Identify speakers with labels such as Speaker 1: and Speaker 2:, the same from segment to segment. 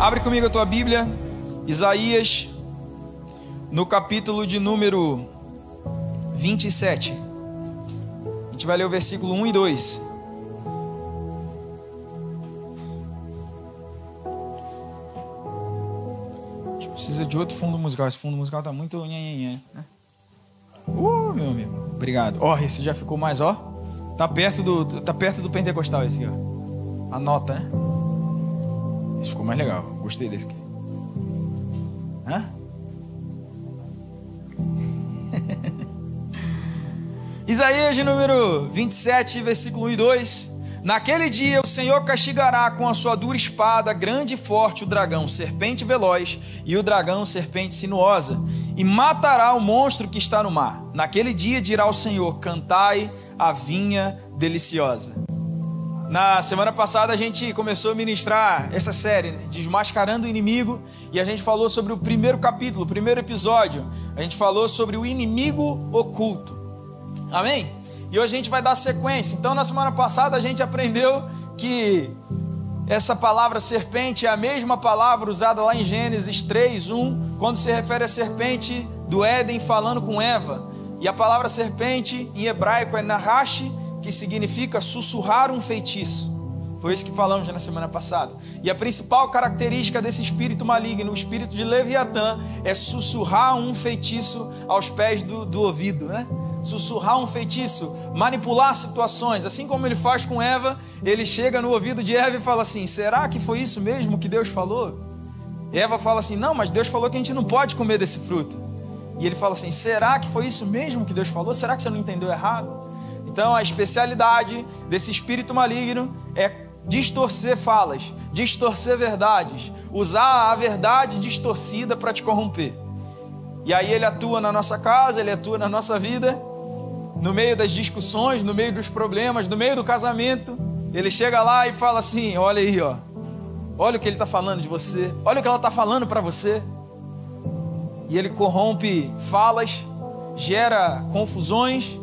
Speaker 1: Abre comigo a tua Bíblia, Isaías, no capítulo de número 27. A gente vai ler o versículo 1 e 2. A gente precisa de outro fundo musical. Esse fundo musical tá muito né? Meu amigo. Obrigado. Ó, esse já ficou mais, ó. Tá perto do pentecostal esse aqui, ó. Anota, né? Esse ficou mais legal. Gostei desse aqui. Hã? Isaías de número 27, versículo 1 e 2. Naquele dia o Senhor castigará com a sua dura espada grande e forte o dragão, serpente veloz, e o dragão, serpente sinuosa, e matará o monstro que está no mar. Naquele dia dirá o Senhor: cantai a vinha deliciosa. Na semana passada a gente começou a ministrar essa série, Desmascarando o Inimigo, e a gente falou sobre o primeiro capítulo, o primeiro episódio. A gente falou sobre o inimigo oculto. Amém? E hoje a gente vai dar sequência. Então, na semana passada a gente aprendeu que essa palavra serpente é a mesma palavra usada lá em Gênesis 3:1, quando se refere à serpente do Éden falando com Eva. E a palavra serpente em hebraico é nahash, que significa sussurrar um feitiço. Foi isso que falamos na semana passada. E a principal característica desse espírito maligno, o espírito de Leviatã, é sussurrar um feitiço aos pés do ouvido, né? Sussurrar um feitiço, manipular situações. Assim como ele faz com Eva, ele chega no ouvido de Eva e fala assim: será que foi isso mesmo que Deus falou? E Eva fala assim: não, mas Deus falou que a gente não pode comer desse fruto. E ele fala assim: será que foi isso mesmo que Deus falou? Será que você não entendeu errado? Então a especialidade desse espírito maligno é distorcer falas, distorcer verdades, usar a verdade distorcida para te corromper. E aí ele atua na nossa casa, ele atua na nossa vida, no meio das discussões, no meio dos problemas, no meio do casamento. Ele chega lá e fala assim: olha aí, ó, olha o que ele está falando de você, olha o que ela está falando para você. E ele corrompe falas, gera confusões,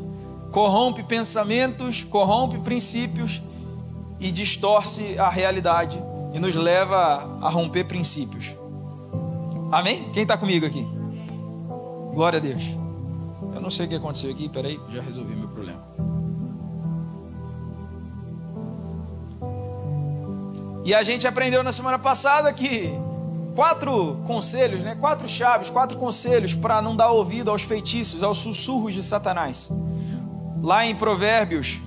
Speaker 1: corrompe pensamentos, corrompe princípios e distorce a realidade e nos leva a romper princípios. Amém? Quem está comigo aqui? Glória a Deus. Eu não sei o que aconteceu aqui, peraí, já resolvi meu problema. E a gente aprendeu na semana passada que 4 conselhos, né? 4 chaves, 4 conselhos para não dar ouvido aos feitiços, aos sussurros de Satanás. Lá em Provérbios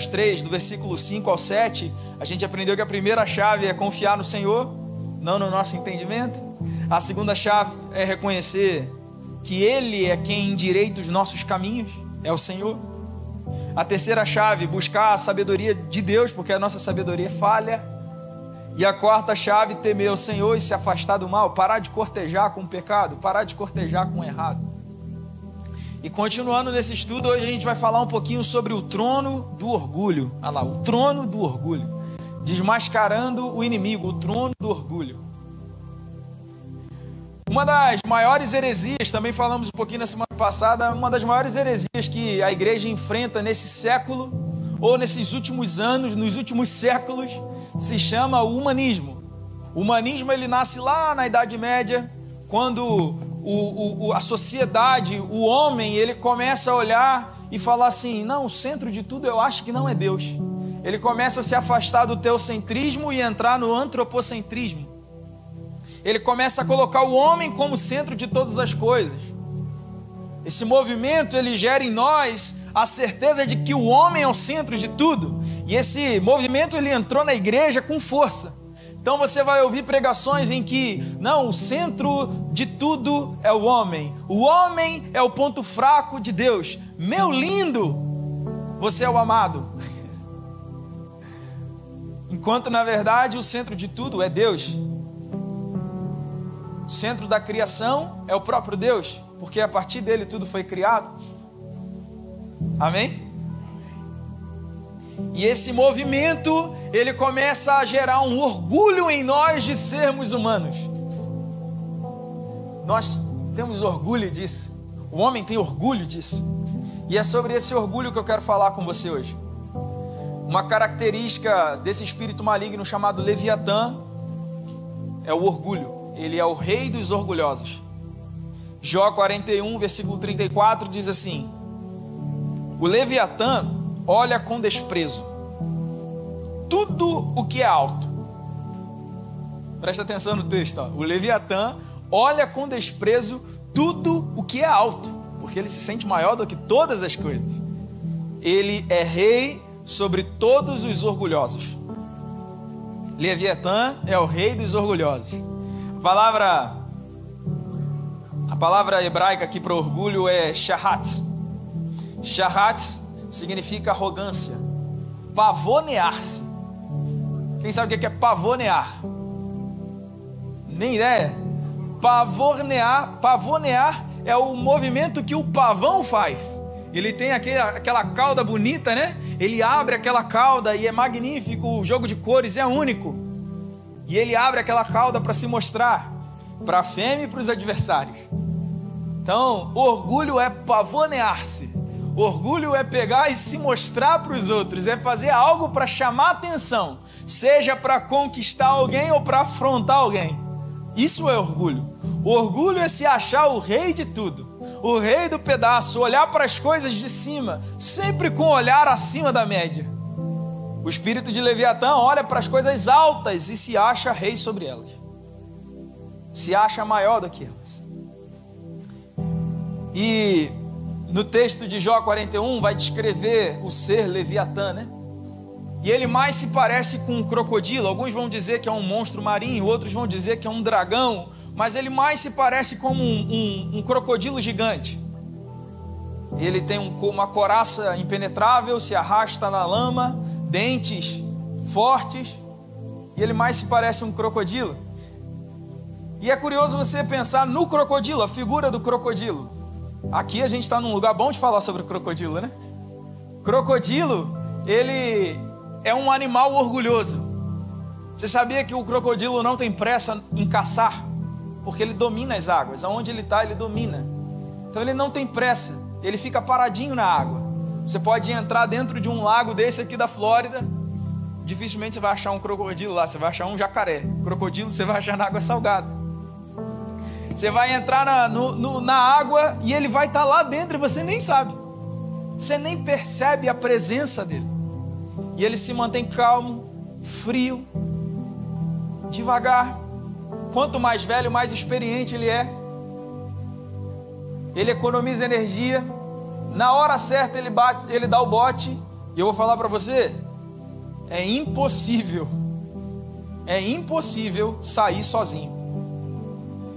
Speaker 1: 3, do versículo 5 ao 7, a gente aprendeu que a primeira chave é confiar no Senhor, não no nosso entendimento. A segunda chave é reconhecer que Ele é quem endireita os nossos caminhos, é o Senhor. A terceira chave, buscar a sabedoria de Deus, porque a nossa sabedoria falha. E a quarta chave, temer o Senhor e se afastar do mal, parar de cortejar com o pecado, parar de cortejar com o errado. E continuando nesse estudo, hoje a gente vai falar um pouquinho sobre o trono do orgulho. Olha lá, o trono do orgulho. Desmascarando o inimigo, o trono do orgulho. Uma das maiores heresias, também falamos um pouquinho na semana passada, uma das maiores heresias que a igreja enfrenta nesse século, ou nesses últimos anos, nos últimos séculos, se chama o humanismo. O humanismo, ele nasce lá na Idade Média, quando a sociedade, o homem, ele começa a olhar e falar assim: não, o centro de tudo eu acho que não é Deus. Ele começa a se afastar do teocentrismo e entrar no antropocentrismo. Ele começa a colocar o homem como centro de todas as coisas. Esse movimento, ele gera em nós a certeza de que o homem é o centro de tudo. E esse movimento, ele entrou na igreja com força. Então você vai ouvir pregações em que, não, o centro de tudo é o homem é o ponto fraco de Deus. Meu lindo, você é o amado. Enquanto na verdade o centro de tudo é Deus. O centro da criação é o próprio Deus, porque a partir dele tudo foi criado. Amém? E esse movimento, ele começa a gerar um orgulho em nós de sermos humanos. Nós temos orgulho disso. O homem tem orgulho disso. E é sobre esse orgulho que eu quero falar com você hoje. Uma característica desse espírito maligno chamado Leviatã é o orgulho. Ele é o rei dos orgulhosos. Jó 41, versículo 34 diz assim: o Leviatã olha com desprezo tudo o que é alto. Presta atenção no texto, ó. O Leviatã olha com desprezo tudo o que é alto, porque ele se sente maior do que todas as coisas. Ele é rei sobre todos os orgulhosos. Leviatã é o rei dos orgulhosos. A palavra hebraica aqui para orgulho é shahat. Shahat significa arrogância, pavonear-se. Quem sabe o que é pavonear? Nem ideia? Pavonear é o movimento que o pavão faz. Ele tem aquela cauda bonita, né? Ele abre aquela cauda e é magnífico, o jogo de cores é único. E ele abre aquela cauda para se mostrar para a fêmea e para os adversários. Então, orgulho é pavonear-se. Orgulho é pegar e se mostrar para os outros, é fazer algo para chamar atenção, seja para conquistar alguém ou para afrontar alguém. Isso é orgulho. O orgulho é se achar o rei de tudo, o rei do pedaço, olhar para as coisas de cima, sempre com o olhar acima da média. O espírito de Leviatã olha para as coisas altas e se acha rei sobre elas, se acha maior do que elas. E no texto de Jó 41 vai descrever o ser Leviatã, né? E ele mais se parece com um crocodilo. Alguns vão dizer que é um monstro marinho, outros vão dizer que é um dragão, mas ele mais se parece como um crocodilo gigante. Ele tem uma couraça impenetrável, se arrasta na lama, dentes fortes, e ele mais se parece um crocodilo. E é curioso você pensar no crocodilo, a figura do crocodilo. Aqui a gente está num lugar bom de falar sobre o crocodilo, né? Crocodilo, ele é um animal orgulhoso. Você sabia que o crocodilo não tem pressa em caçar? Porque ele domina as águas. Aonde ele está, ele domina. Então ele não tem pressa. Ele fica paradinho na água. Você pode entrar dentro de um lago desse aqui da Flórida. Dificilmente você vai achar um crocodilo lá. Você vai achar um jacaré. Crocodilo você vai achar na água salgada. Você vai entrar na água e ele vai estar lá dentro e você nem sabe. Você nem percebe a presença dele. E ele se mantém calmo, frio, devagar. Quanto mais velho, mais experiente ele é. Ele economiza energia. Na hora certa ele dá o bote. E eu vou falar para você, é impossível sair sozinho.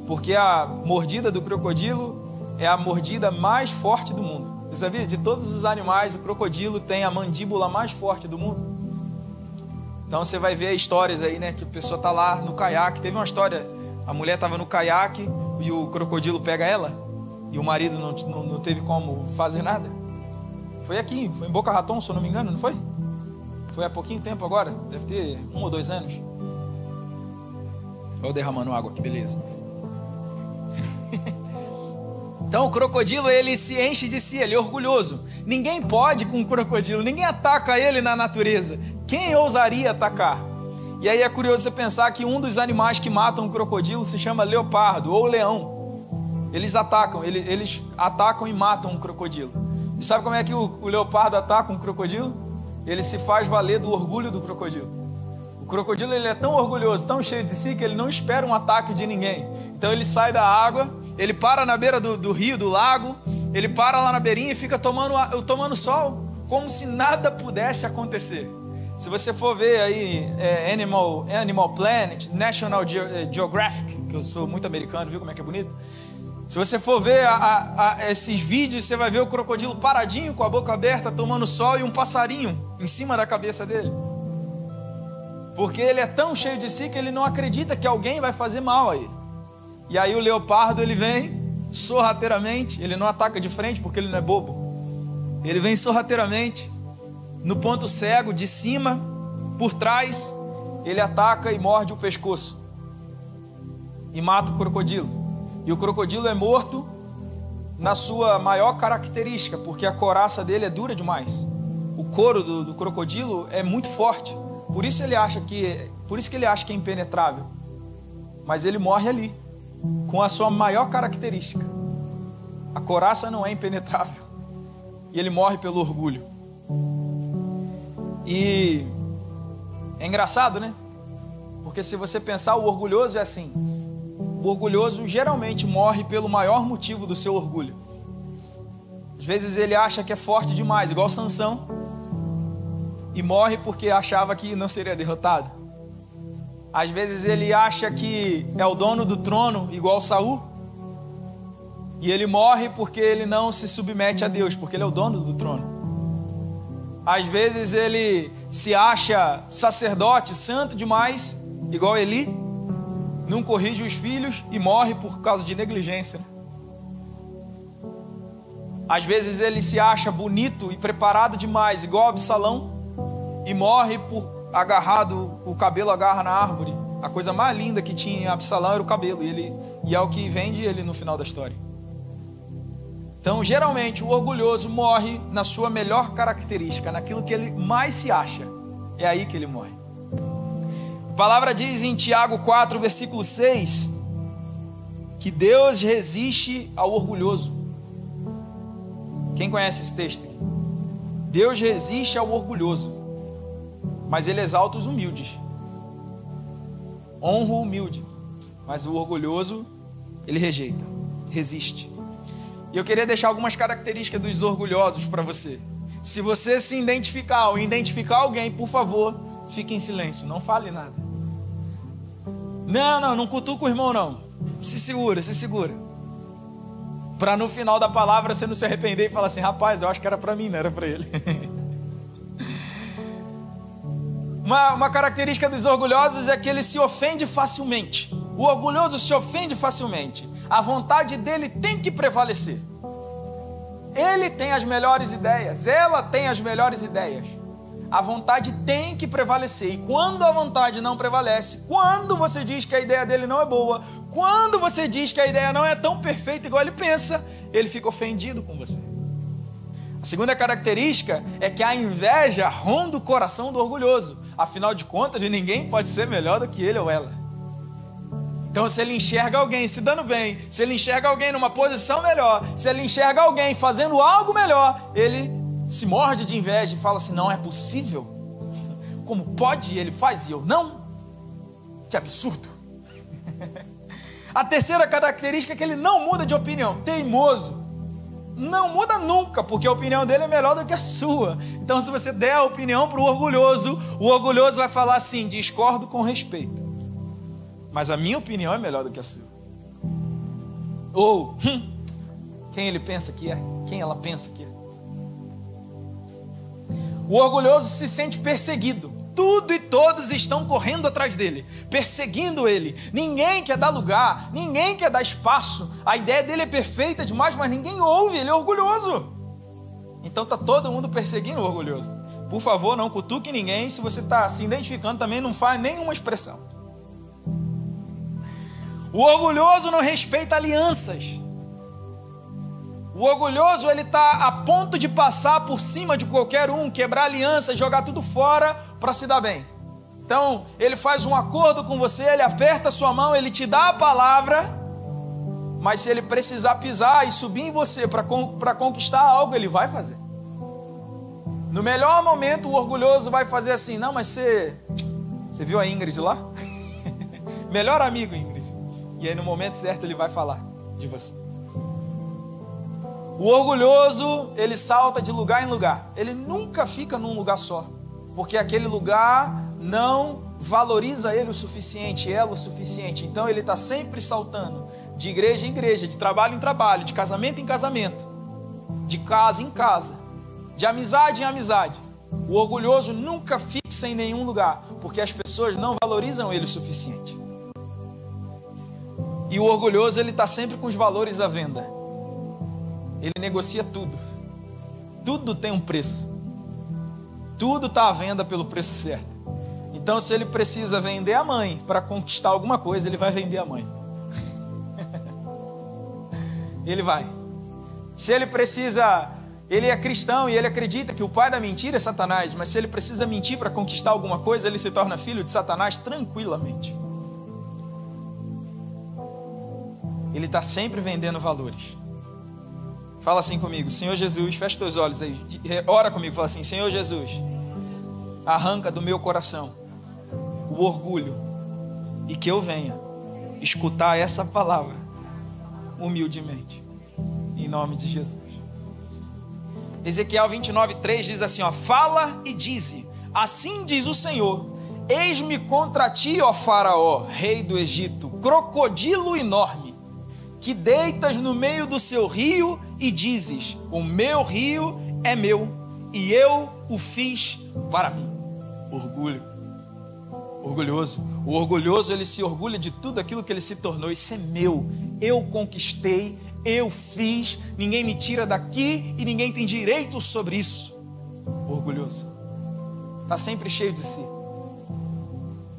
Speaker 1: Porque a mordida do crocodilo é a mordida mais forte do mundo. Você sabia? De todos os animais, o crocodilo tem a mandíbula mais forte do mundo. Então você vai ver histórias aí, né? Que a pessoa tá lá no caiaque. Teve uma história, a mulher estava no caiaque e o crocodilo pega ela. E o marido não teve como fazer nada. Foi aqui, foi em Boca Raton, se eu não me engano, não foi? Foi há pouquinho tempo agora, deve ter 1 ou 2 anos. Olha eu derramando água aqui, beleza. Então o crocodilo, ele se enche de si, ele é orgulhoso. Ninguém pode com o crocodilo, ninguém ataca ele na natureza. Quem ousaria atacar? E aí é curioso você pensar que um dos animais que matam o crocodilo se chama leopardo ou leão. Eles atacam e matam um crocodilo. E sabe como é que o leopardo ataca um crocodilo? Ele se faz valer do orgulho do crocodilo. O crocodilo, ele é tão orgulhoso, tão cheio de si, que ele não espera um ataque de ninguém. Então ele sai da água, ele para na beira do rio, do lago, ele para lá na beirinha e fica tomando sol, como se nada pudesse acontecer. Se você for ver aí Animal Planet, National Geographic, que eu sou muito americano, viu como é que é bonito? Se você for ver esses vídeos, você vai ver o crocodilo paradinho, com a boca aberta, tomando sol, e um passarinho em cima da cabeça dele. Porque ele é tão cheio de si que ele não acredita que alguém vai fazer mal a ele. E aí o leopardo, ele vem sorrateiramente, ele não ataca de frente porque ele não é bobo. Ele vem sorrateiramente, no ponto cego, de cima, por trás, ele ataca e morde o pescoço. E mata o crocodilo. E o crocodilo é morto na sua maior característica, porque a couraça dele é dura demais. O couro do crocodilo é muito forte. Por isso que ele acha que é impenetrável. mas ele morre ali, com a sua maior característica. A couraça não é impenetrável. E ele morre pelo orgulho. E é engraçado, né? Porque se você pensar, o orgulhoso é assim. O orgulhoso geralmente morre pelo maior motivo do seu orgulho. Às vezes ele acha que é forte demais, igual Sansão, e morre porque achava que não seria derrotado. Às vezes ele acha que é o dono do trono, igual Saul, e ele morre porque ele não se submete a Deus, porque ele é o dono do trono. Às vezes ele se acha sacerdote, santo demais, igual Eli, não corrige os filhos e morre por causa de negligência. Às vezes ele se acha bonito e preparado demais, igual Absalão, e morre por agarrado, o cabelo agarra na árvore. A coisa mais linda que tinha em Absalão era o cabelo, e é o que vende ele no final da história. Então, geralmente, o orgulhoso morre na sua melhor característica, naquilo que ele mais se acha. É aí que ele morre. A palavra diz em Tiago 4, versículo 6, que Deus resiste ao orgulhoso. Quem conhece esse texto aqui? Deus resiste ao orgulhoso, mas ele exalta os humildes. Honra o humilde, mas o orgulhoso ele rejeita, resiste. E eu queria deixar algumas características dos orgulhosos para você. Se você se identificar ou identificar alguém, por favor, fique em silêncio, não fale nada. Não cutuca o irmão não. Se segura. Para no final da palavra você não se arrepender e falar assim, rapaz, eu acho que era para mim, não era para ele. Uma característica dos orgulhosos é que ele se ofende facilmente. O orgulhoso se ofende facilmente. A vontade dele tem que prevalecer. Ele tem as melhores ideias, ela tem as melhores ideias. A vontade tem que prevalecer. E quando a vontade não prevalece, quando você diz que a ideia dele não é boa, quando você diz que a ideia não é tão perfeita igual ele pensa, ele fica ofendido com você. A segunda característica é que a inveja ronda o coração do orgulhoso. Afinal de contas, ninguém pode ser melhor do que ele ou ela. Então, se ele enxerga alguém se dando bem, se ele enxerga alguém numa posição melhor, se ele enxerga alguém fazendo algo melhor, ele se morde de inveja e fala assim, não é possível. Como pode ele faz e eu não? Que absurdo. A terceira característica é que ele não muda de opinião, teimoso. Não muda nunca, porque a opinião dele é melhor do que a sua. Então, se você der a opinião para o orgulhoso vai falar assim, discordo com respeito, mas a minha opinião é melhor do que a sua. Ou, quem ele pensa que é? Quem ela pensa que é? O orgulhoso se sente perseguido. Tudo e todos estão correndo atrás dele, perseguindo ele. Ninguém quer dar lugar, ninguém quer dar espaço. A ideia dele é perfeita demais, mas ninguém ouve, ele é orgulhoso. Então está todo mundo perseguindo o orgulhoso. Por favor, não cutuque ninguém. Se você está se identificando também, não faz nenhuma expressão. O orgulhoso não respeita alianças. O orgulhoso, ele está a ponto de passar por cima de qualquer um, quebrar aliança, jogar tudo fora para se dar bem. Então, ele faz um acordo com você, ele aperta a sua mão, ele te dá a palavra, mas se ele precisar pisar e subir em você para conquistar algo, ele vai fazer. No melhor momento, o orgulhoso vai fazer assim, não, mas você viu a Ingrid lá? Melhor amigo, Ingrid. E aí, no momento certo, ele vai falar de você. O orgulhoso, ele salta de lugar em lugar. Ele nunca fica num lugar só, porque aquele lugar não valoriza ele o suficiente, ela o suficiente. Então ele está sempre saltando de igreja em igreja, de trabalho em trabalho, de casamento em casamento, de casa em casa, de amizade em amizade. O orgulhoso nunca fixa em nenhum lugar, porque as pessoas não valorizam ele o suficiente. E o orgulhoso, ele está sempre com os valores à venda. Ele negocia tudo. Tudo tem um preço. Tudo está à venda pelo preço certo. Então, se ele precisa vender a mãe para conquistar alguma coisa, ele vai vender a mãe. Ele vai. Se ele precisa... Ele é cristão e ele acredita que o pai da mentira é Satanás, mas se ele precisa mentir para conquistar alguma coisa, ele se torna filho de Satanás tranquilamente. ele está sempre vendendo valores. Fala assim comigo: Senhor Jesus, fecha teus olhos aí, ora comigo, fala assim: Senhor Jesus, arranca do meu coração o orgulho e que eu venha escutar essa palavra humildemente, em nome de Jesus. Ezequiel 29:3 diz assim, ó: fala e dize, assim diz o Senhor, eis-me contra ti, ó Faraó, rei do Egito, crocodilo enorme, que deitas no meio do seu rio e dizes, o meu rio é meu e eu o fiz para mim. Orgulho, orgulhoso. O orgulhoso, ele se orgulha de tudo aquilo que ele se tornou. Isso é meu, eu conquistei, eu fiz, ninguém me tira daqui e ninguém tem direito sobre isso. Orgulhoso está sempre cheio de si,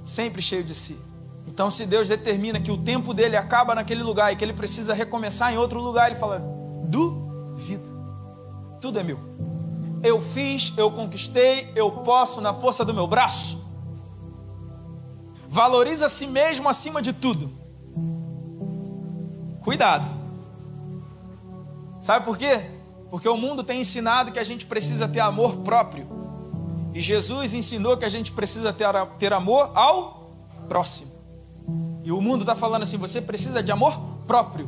Speaker 1: sempre cheio de si. Então, se Deus determina que o tempo dele acaba naquele lugar e que ele precisa recomeçar em outro lugar, ele fala: duvido, tudo é meu, eu fiz, eu conquistei, eu posso na força do meu braço. Valoriza a si mesmo acima de tudo. Cuidado. Sabe por quê? Porque o mundo tem ensinado que a gente precisa ter amor próprio. E Jesus ensinou que a gente precisa ter amor ao próximo. E o mundo está falando assim: você precisa de amor próprio.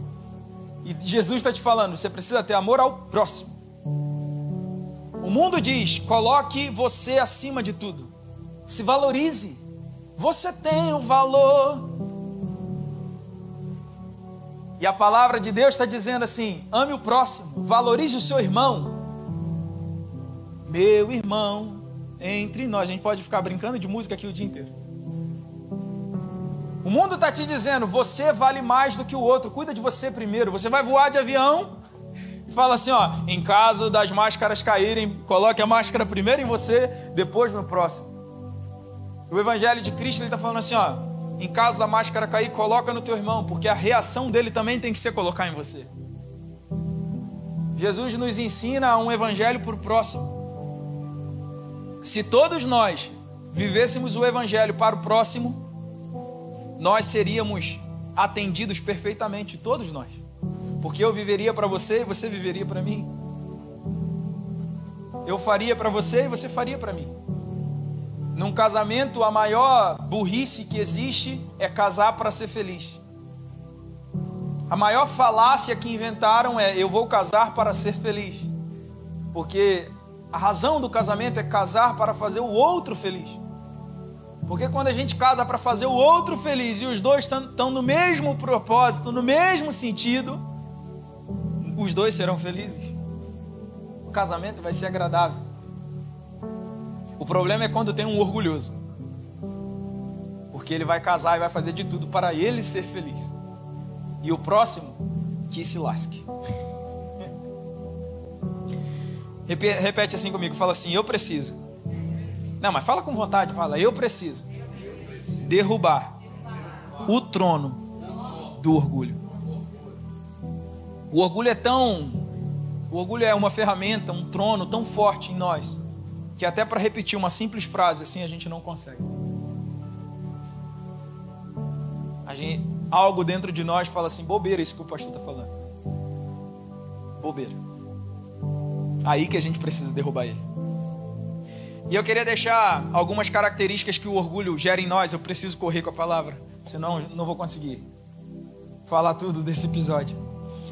Speaker 1: E Jesus está te falando: você precisa ter amor ao próximo. O mundo diz: coloque você acima de tudo. Se valorize. Você tem um valor. E a palavra de Deus está dizendo assim: ame o próximo, valorize o seu irmão. Meu irmão, entre nós. A gente pode ficar brincando de música aqui o dia inteiro. O mundo está te dizendo: você vale mais do que o outro, cuida de você primeiro. Você vai voar de avião e fala assim, ó: em caso das máscaras caírem, coloque a máscara primeiro em você, depois no próximo. O Evangelho de Cristo está falando assim, ó: em caso da máscara cair, coloca no teu irmão, porque a reação dele também tem que ser colocar em você. Jesus nos ensina um evangelho para o próximo. Se todos nós vivêssemos o evangelho para o próximo, nós seríamos atendidos perfeitamente, todos nós. Porque eu viveria para você e você viveria para mim. Eu faria para você e você faria para mim. Num casamento, a maior burrice que existe é casar para ser feliz. A maior falácia que inventaram é: eu vou casar para ser feliz. Porque a razão do casamento é casar para fazer o outro feliz. Porque quando a gente casa para fazer o outro feliz e os dois estão no mesmo propósito, no mesmo sentido, os dois serão felizes. O casamento vai ser agradável. O problema é quando tem um orgulhoso, porque ele vai casar e vai fazer de tudo para ele ser feliz, e o próximo que se lasque. Repete assim comigo, fala assim: eu preciso. Não, mas fala com vontade, fala: eu preciso derrubar o trono do orgulho. O orgulho é uma ferramenta, um trono tão forte em nós, que até para repetir uma simples frase assim a gente não consegue. Algo dentro de nós fala assim: bobeira isso que o pastor está falando. Bobeira. Aí que a gente precisa derrubar ele. E eu queria deixar algumas características que o orgulho gera em nós. Eu preciso correr com a palavra, senão não vou conseguir falar tudo desse episódio.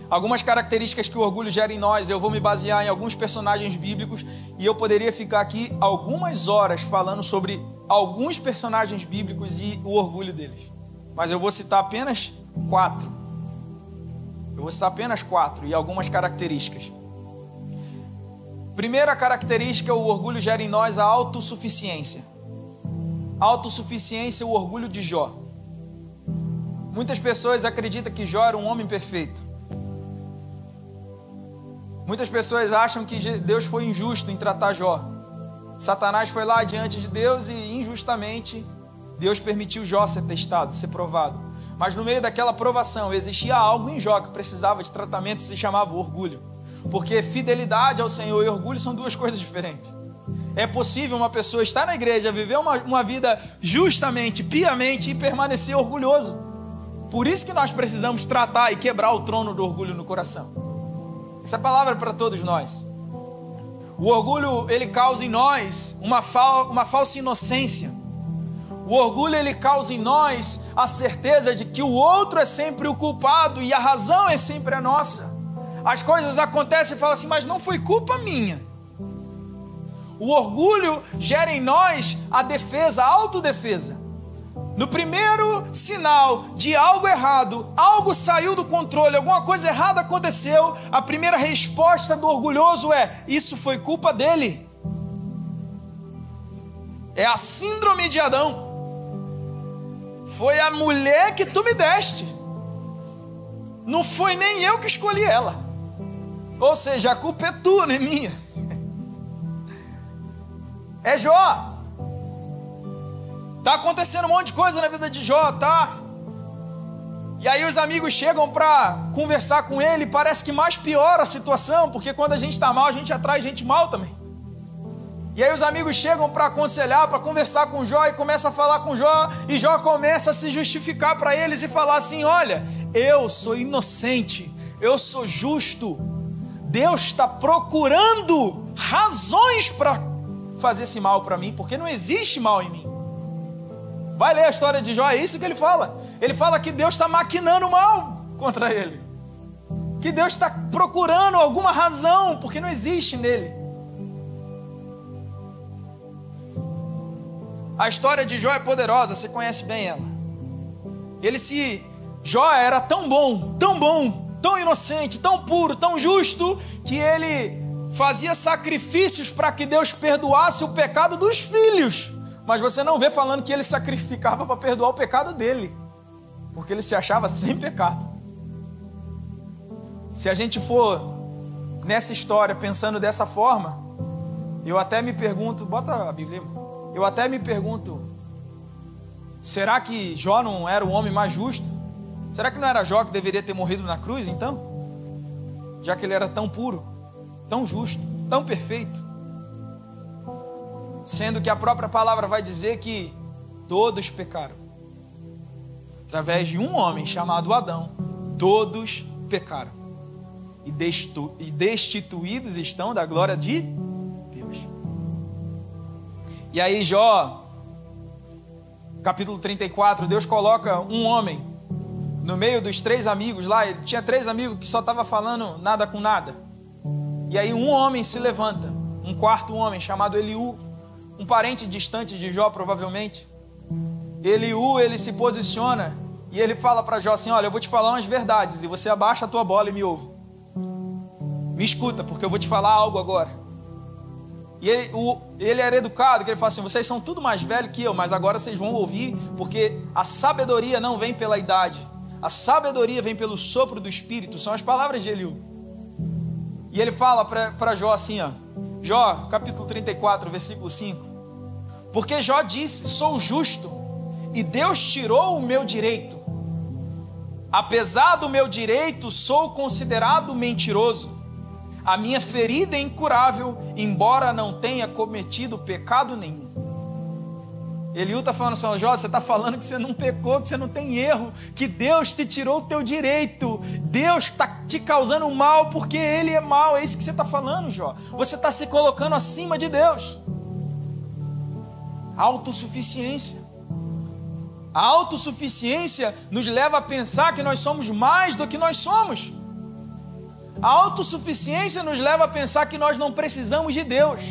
Speaker 1: Algumas características que o orgulho gera em nós. Eu vou me basear em alguns personagens bíblicos e eu poderia ficar aqui algumas horas falando sobre alguns personagens bíblicos e o orgulho deles, mas eu vou citar apenas 4. E algumas características. Primeira característica: o orgulho gera em nós a autossuficiência. Autossuficiência, o orgulho de Jó. Muitas pessoas acreditam que Jó era um homem perfeito. Muitas pessoas acham que Deus foi injusto em tratar Jó. Satanás foi lá diante de Deus e injustamente Deus permitiu Jó ser testado, ser provado. Mas no meio daquela provação existia algo em Jó que precisava de tratamento, se chamava orgulho. Porque fidelidade ao Senhor e orgulho são duas coisas diferentes. É possível uma pessoa estar na igreja, viver uma vida justamente, piamente e permanecer orgulhoso. Por isso que nós precisamos tratar e quebrar o trono do orgulho no coração. Essa palavra é para todos nós. O orgulho, ele causa em nós uma falsa inocência. O orgulho, ele causa em nós a certeza de que o outro é sempre o culpado e a razão é sempre a nossa. As coisas acontecem e fala assim, mas não foi culpa minha. O orgulho gera em nós a defesa, a autodefesa. No primeiro sinal de algo errado, algo saiu do controle, alguma coisa errada aconteceu, a primeira resposta do orgulhoso é: isso foi culpa dele. É a síndrome de Adão. Foi a mulher que tu me deste. Não foi nem eu que escolhi ela. Ou seja, a culpa é tua, não é minha. É Jó. Tá acontecendo um monte de coisa na vida de Jó, tá? E aí os amigos chegam para conversar com ele, parece que mais piora a situação, porque quando a gente está mal, a gente atrai gente mal também. E aí os amigos chegam para aconselhar, para conversar com Jó, e começa a falar com Jó, e Jó começa a se justificar para eles e falar assim: olha, eu sou inocente, eu sou justo, Deus está procurando razões para fazer esse mal para mim, porque não existe mal em mim. Vai ler a história de Jó, é isso que ele fala. Ele fala que Deus está maquinando mal contra ele, que Deus está procurando alguma razão, porque não existe nele. A história de Jó é poderosa, você conhece bem ela. Jó era tão bom, tão inocente, tão puro, tão justo, que ele fazia sacrifícios para que Deus perdoasse o pecado dos filhos. Mas você não vê falando que ele sacrificava para perdoar o pecado dele, porque ele se achava sem pecado. Se a gente for nessa história pensando dessa forma, eu até me pergunto, bota a Bíblia, eu até me pergunto, será que Jó não era o homem mais justo? Será que não era Jó que deveria ter morrido na cruz então? Já que ele era tão puro, tão justo, tão perfeito. Sendo que a própria palavra vai dizer que todos pecaram. Através de um homem chamado Adão, todos pecaram. E destituídos estão da glória de Deus. E aí Jó, capítulo 34, Deus coloca um homem no meio dos 3 amigos lá. Ele tinha 3 amigos que só estavam falando nada com nada. E aí um homem se levanta, um quarto homem chamado Eliú, um parente distante de Jó provavelmente. Eliú, ele se posiciona e ele fala para Jó assim: olha, eu vou te falar umas verdades e você abaixa a tua bola e me ouve. Me escuta, porque eu vou te falar algo agora. E ele era educado, que ele fala assim: vocês são tudo mais velho que eu, mas agora vocês vão ouvir, porque a sabedoria não vem pela idade, a sabedoria vem pelo sopro do Espírito. São as palavras de Eliú. E ele fala para Jó assim, ó, Jó, capítulo 34, versículo 5. Porque Jó disse: sou justo, e Deus tirou o meu direito. Apesar do meu direito, sou considerado mentiroso. A minha ferida é incurável, embora não tenha cometido pecado nenhum. Eliú está falando assim: Jó, você está falando que você não pecou, que você não tem erro, que Deus te tirou o teu direito, Deus está te causando mal porque Ele é mal. É isso que você está falando, Jó. Você está se colocando acima de Deus. Autossuficiência. A autossuficiência nos leva a pensar que nós somos mais do que nós somos. A autossuficiência nos leva a pensar que nós não precisamos de Deus.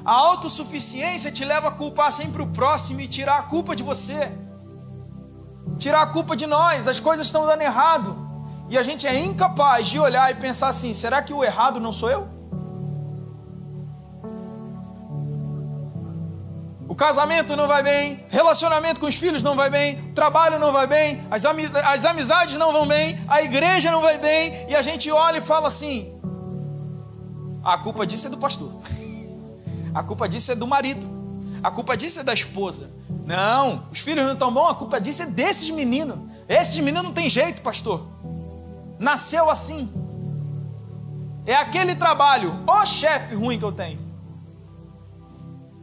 Speaker 1: A autossuficiência te leva a culpar sempre o próximo e tirar a culpa de você, tirar a culpa de nós. As coisas estão dando errado e a gente é incapaz de olhar e pensar assim: será que o errado não sou eu? O casamento não vai bem, relacionamento com os filhos não vai bem, trabalho não vai bem, as amizades não vão bem, a igreja não vai bem, e a gente olha e fala assim: a culpa disso é do pastor, a culpa disso é do marido, a culpa disso é da esposa. Não, os filhos não estão bons, a culpa disso é desses meninos. Esses meninos não tem jeito, pastor, nasceu assim. É aquele trabalho, ó chefe ruim que eu tenho.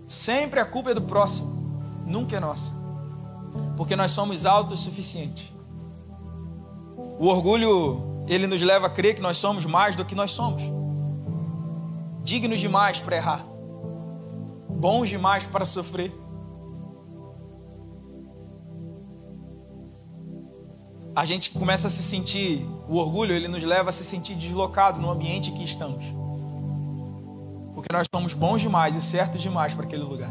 Speaker 1: Sempre a culpa é do próximo, nunca é nossa, porque nós somos autossuficientes. O orgulho, ele nos leva a crer que nós somos mais do que nós somos. Dignos demais para errar. Bons demais para sofrer. A gente começa a se sentir, o orgulho, ele nos leva a se sentir deslocado no ambiente em que estamos. Porque nós somos bons demais e certos demais para aquele lugar.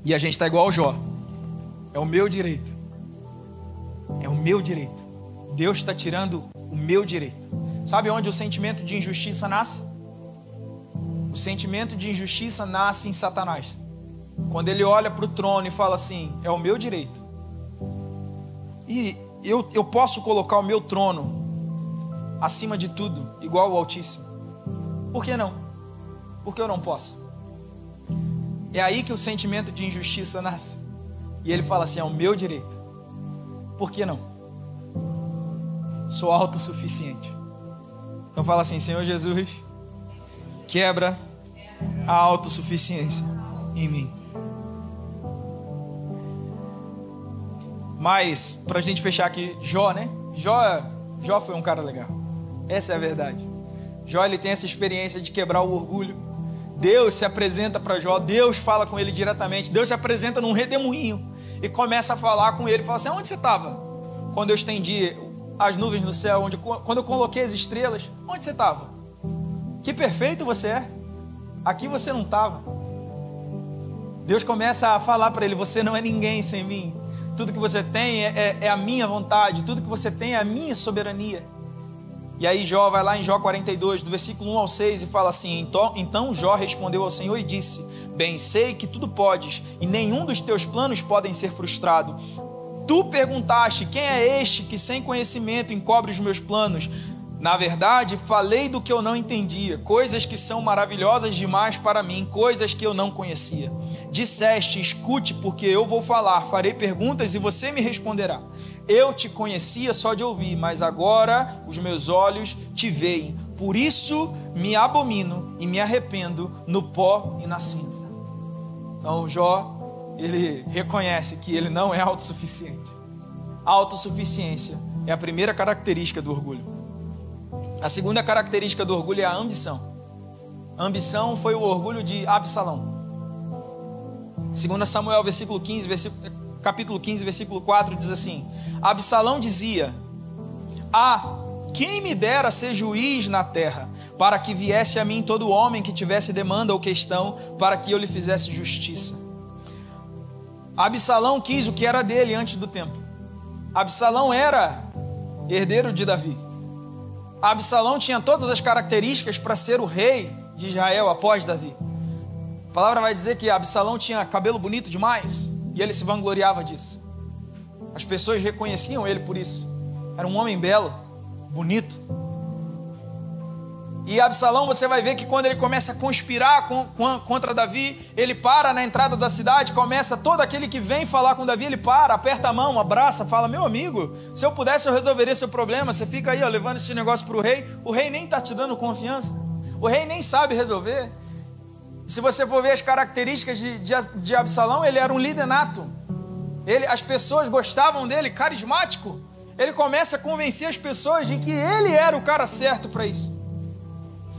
Speaker 1: E a gente está igual ao Jó. É o meu direito. É o meu direito. Deus está tirando o meu direito. Sabe onde o sentimento de injustiça nasce? O sentimento de injustiça nasce em Satanás. Quando ele olha para o trono e fala assim, é o meu direito. E eu posso colocar o meu trono acima de tudo, igual ao Altíssimo. Por que não? Porque eu não posso. É aí que o sentimento de injustiça nasce. E ele fala assim, é o meu direito. Por que não? Sou autossuficiente. Então fala assim, Senhor Jesus, quebra a autossuficiência em mim. Mas, para a gente fechar aqui, Jó, né? Jó foi um cara legal. Essa é a verdade. Jó, ele tem essa experiência de quebrar o orgulho. Deus se apresenta para Jó, Deus fala com ele diretamente. Deus se apresenta num redemoinho e começa a falar com ele. Fala assim, onde você estava? Quando eu estendi as nuvens no céu, quando eu coloquei as estrelas, onde você estava? Que perfeito você é. Aqui você não estava. Deus começa a falar para ele, você não é ninguém sem mim. Tudo que você tem é a minha vontade. Tudo que você tem é a minha soberania. E aí Jó vai lá em Jó 42, do versículo 1 ao 6 e fala assim, então Jó respondeu ao Senhor e disse, bem sei que tudo podes e nenhum dos teus planos podem ser frustrados. Tu perguntaste, quem é este que sem conhecimento encobre os meus planos? Na verdade, falei do que eu não entendia, coisas que são maravilhosas demais para mim, coisas que eu não conhecia. Disseste, escute, porque eu vou falar, farei perguntas e você me responderá. Eu te conhecia só de ouvir, mas agora os meus olhos te veem. Por isso me abomino e me arrependo no pó e na cinza. Então Jó, ele reconhece que ele não é autossuficiente. A autossuficiência é a primeira característica do orgulho. A segunda característica do orgulho é a ambição. A ambição foi o orgulho de Absalão. 2 Samuel, capítulo 15, versículo 4, diz assim, Absalão dizia, quem me dera ser juiz na terra, para que viesse a mim todo homem que tivesse demanda ou questão, para que eu lhe fizesse justiça. Absalão quis o que era dele antes do tempo. Absalão era herdeiro de Davi. Absalão tinha todas as características para ser o rei de Israel após Davi. A palavra vai dizer que Absalão tinha cabelo bonito demais e ele se vangloriava disso. As pessoas reconheciam ele por isso. Era um homem belo, bonito. E Absalão, você vai ver que quando ele começa a conspirar contra Davi, ele para na entrada da cidade, começa todo aquele que vem falar com Davi, ele para, aperta a mão, abraça, fala, meu amigo, se eu pudesse eu resolveria seu problema, você fica aí levando esse negócio para o rei nem está te dando confiança, o rei nem sabe resolver. Se você for ver as características de Absalão, ele era um líder nato, as pessoas gostavam dele, carismático, ele começa a convencer as pessoas de que ele era o cara certo para isso.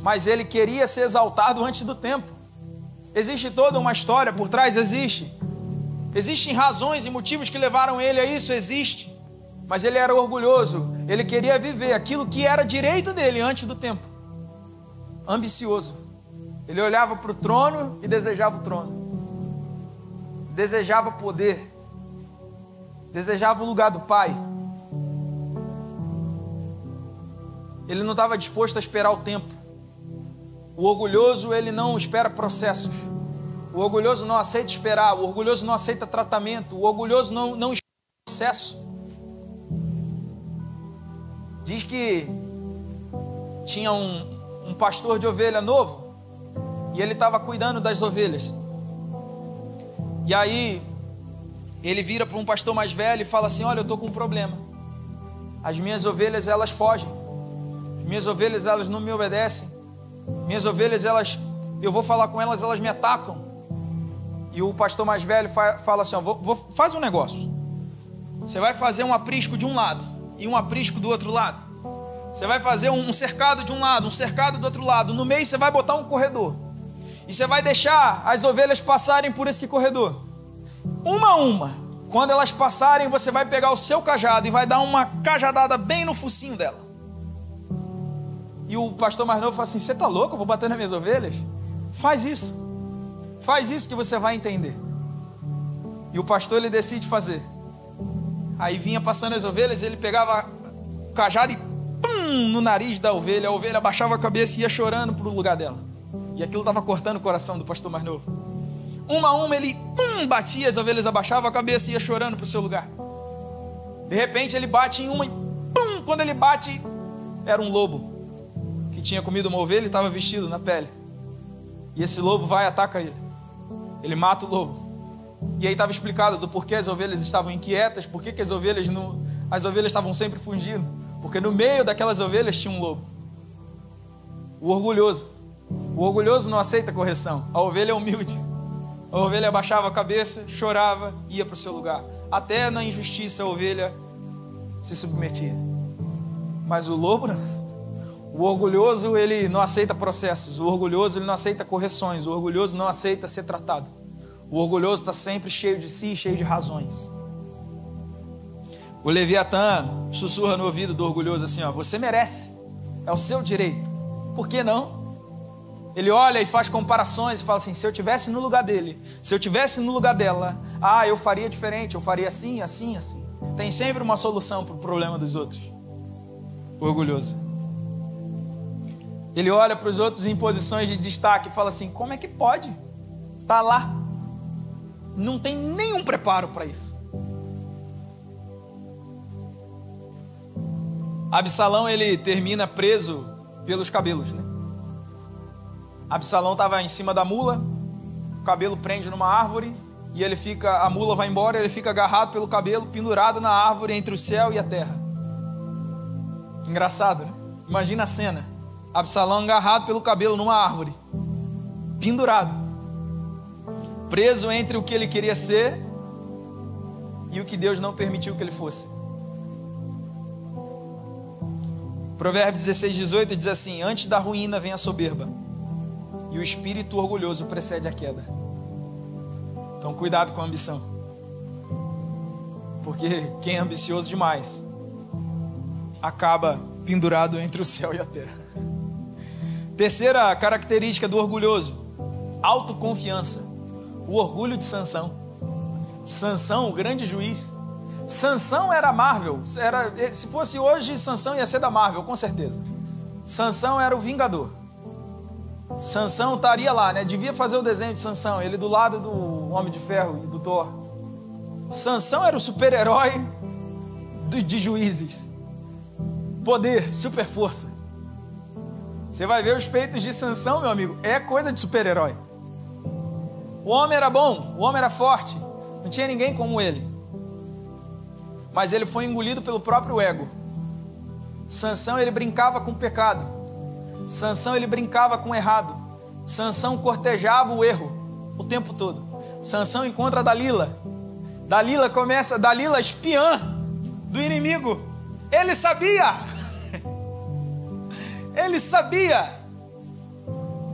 Speaker 1: Mas ele queria ser exaltado antes do tempo. Existe toda uma história por trás? Existe. Existem razões e motivos que levaram ele a isso? Existe. Mas ele era orgulhoso. Ele queria viver aquilo que era direito dele antes do tempo. Ambicioso. Ele olhava para o trono e desejava o trono. Desejava poder. Desejava o lugar do pai. Ele não estava disposto a esperar o tempo. O orgulhoso, ele não espera processos. O orgulhoso não aceita esperar. O orgulhoso não aceita tratamento. O orgulhoso não espera processo. Diz que tinha um pastor de ovelha novo e ele estava cuidando das ovelhas. E aí ele vira para um pastor mais velho e fala assim, olha, eu estou com um problema. As minhas ovelhas, elas fogem. As minhas ovelhas, elas não me obedecem. Minhas ovelhas, eu vou falar com elas, elas me atacam. E o pastor mais velho fala assim, faz um negócio. Você vai fazer um aprisco de um lado e um aprisco do outro lado. Você vai fazer um cercado de um lado, um cercado do outro lado. No meio você vai botar um corredor. E você vai deixar as ovelhas passarem por esse corredor. Uma a uma. Quando elas passarem, você vai pegar o seu cajado e vai dar uma cajadada bem no focinho dela. E o pastor mais novo fala assim: você está louco? Eu vou bater nas minhas ovelhas? Faz isso. Faz isso que você vai entender. E o pastor, ele decide fazer. Aí vinha passando as ovelhas, ele pegava o cajado e pum, no nariz da ovelha. A ovelha abaixava a cabeça e ia chorando para o lugar dela. E aquilo estava cortando o coração do pastor mais novo. Uma a uma ele batia, as ovelhas abaixavam a cabeça e ia chorando para o seu lugar. De repente ele bate em uma e quando ele bate, era um lobo que tinha comido uma ovelha e estava vestido na pele. E esse lobo vai e ataca ele. Ele mata o lobo. E aí estava explicado do porquê as ovelhas estavam inquietas, por que as ovelhas estavam sempre fugindo. Porque no meio daquelas ovelhas tinha um lobo. O orgulhoso. O orgulhoso não aceita correção. A ovelha é humilde. A ovelha abaixava a cabeça, chorava, ia para o seu lugar. Até na injustiça a ovelha se submetia. Mas o lobo não. O orgulhoso, ele não aceita processos. O orgulhoso, ele não aceita correções. O orgulhoso não aceita ser tratado. O orgulhoso está sempre cheio de si, cheio de razões. O Leviatã sussurra no ouvido do orgulhoso assim: ó, você merece, é o seu direito. Por que não? Ele olha e faz comparações e fala assim: se eu estivesse no lugar dele, se eu estivesse no lugar dela, eu faria diferente, eu faria assim, assim, assim. Tem sempre uma solução para o problema dos outros. O orgulhoso. Ele olha para os outros em posições de destaque e fala assim: como é que pode? Está lá. Não tem nenhum preparo para isso. Absalão, ele termina preso pelos cabelos, né? Absalão estava em cima da mula, o cabelo prende numa árvore e a mula vai embora, ele fica agarrado pelo cabelo, pendurado na árvore entre o céu e a terra. Engraçado, né? Imagina a cena. Absalão agarrado pelo cabelo numa árvore, pendurado, preso entre o que ele queria ser e o que Deus não permitiu que ele fosse. Provérbios 16:18 diz assim: antes da ruína vem a soberba, e o espírito orgulhoso precede a queda. Então cuidado com a ambição, porque quem é ambicioso demais acaba pendurado entre o céu e a terra. Terceira característica do orgulhoso: autoconfiança. O orgulho de Sansão. Sansão, o grande juiz. Sansão era Marvel. Se fosse hoje, Sansão ia ser da Marvel, com certeza. Sansão era o Vingador. Sansão estaria lá, né? Devia fazer o desenho de Sansão, ele do lado do Homem de Ferro e do Thor. Sansão era o super-herói de juízes. Poder, super força. Você vai ver os feitos de Sansão, meu amigo, é coisa de super-herói. O homem era bom, o homem era forte, não tinha ninguém como ele. Mas ele foi engolido pelo próprio ego. Sansão, ele brincava com o pecado. Sansão, ele brincava com o errado. Sansão cortejava o erro o tempo todo. Sansão encontra Dalila. Dalila espiã do inimigo. Ele sabia. Ele sabia.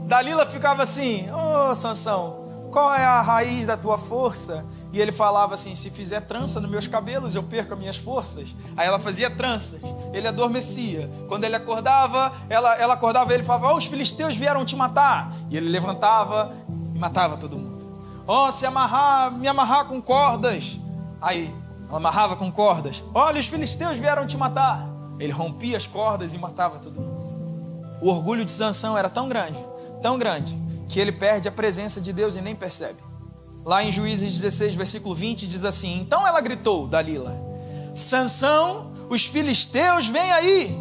Speaker 1: Dalila ficava assim: ô Sansão, qual é a raiz da tua força? E ele falava assim: se fizer trança nos meus cabelos, eu perco as minhas forças. Aí ela fazia tranças, ele adormecia. Quando ele acordava, ela acordava, ele falava: os filisteus vieram te matar. E ele levantava e matava todo mundo. Se me amarrar com cordas. Aí ela amarrava com cordas. Olha, os filisteus vieram te matar. Ele rompia as cordas e matava todo mundo. O orgulho de Sansão era tão grande, que ele perde a presença de Deus e nem percebe. Lá em Juízes 16, versículo 20, diz assim: então ela gritou, Dalila: Sansão, os filisteus vêm aí.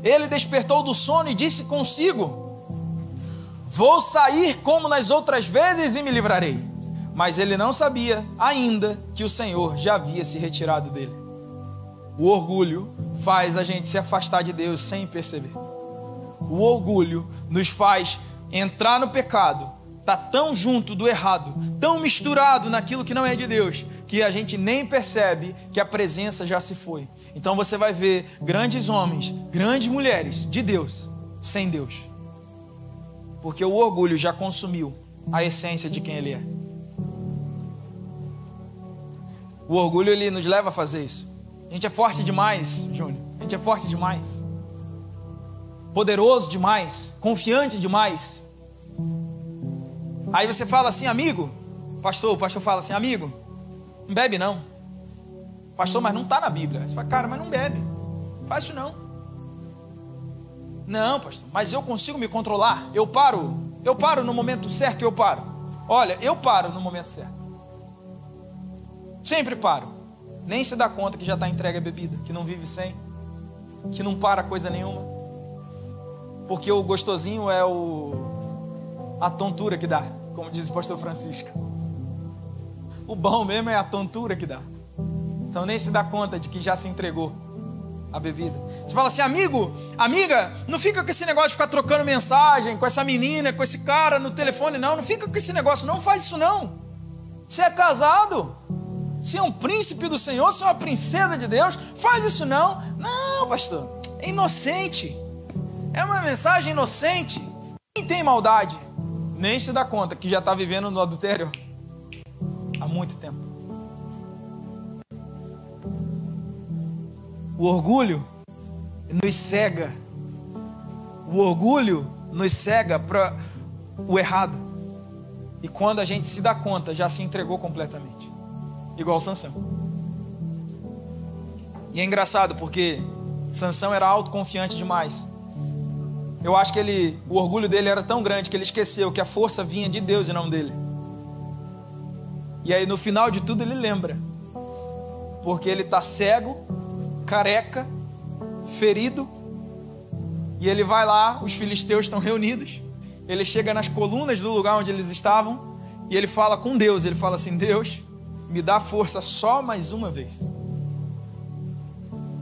Speaker 1: Ele despertou do sono e disse consigo: vou sair como nas outras vezes e me livrarei. Mas ele não sabia ainda que o Senhor já havia se retirado dele. O orgulho faz a gente se afastar de Deus sem perceber. O orgulho nos faz entrar no pecado, está tão junto do errado, tão misturado naquilo que não é de Deus, que a gente nem percebe que a presença já se foi. Então você vai ver grandes homens, grandes mulheres de Deus, sem Deus. Porque o orgulho já consumiu a essência de quem ele é. O orgulho, ele nos leva a fazer isso. A gente é forte demais, Júnior. A gente é forte demais. Poderoso demais. Confiante demais. Aí você fala assim, amigo. O pastor fala assim, amigo, não bebe não. Pastor, mas não está na Bíblia. Você fala, cara, mas não bebe. Faz isso não. Não, pastor, mas eu consigo me controlar. Eu paro no momento certo, eu paro. Olha, eu paro no momento certo. Sempre paro. Nem se dá conta que já está entregue a bebida, que não vive sem, que não para coisa nenhuma. Porque o gostosinho é a tontura que dá, como diz o pastor Francisco. O bom mesmo é a tontura que dá. Então nem se dá conta de que já se entregou a bebida. Você fala assim, amigo, amiga, não fica com esse negócio de ficar trocando mensagem com essa menina, com esse cara no telefone, não. Não fica com esse negócio, não faz isso não. Você é casado. Se é um príncipe do Senhor, se é uma princesa de Deus, faz isso não. Não, pastor, é inocente. É uma mensagem inocente. Quem tem maldade nem se dá conta que já está vivendo no adultério há muito tempo. O orgulho nos cega. O orgulho nos cega para o errado. E quando a gente se dá conta, já se entregou completamente. Igual Sansão. E é engraçado porque Sansão era autoconfiante demais. Eu acho que o orgulho dele era tão grande que ele esqueceu que a força vinha de Deus e não dele. E aí no final de tudo ele lembra. Porque ele está cego, careca, ferido. E ele vai lá, os filisteus estão reunidos. Ele chega nas colunas do lugar onde eles estavam. E ele fala com Deus. Ele fala assim, Deus, me dá força só mais uma vez.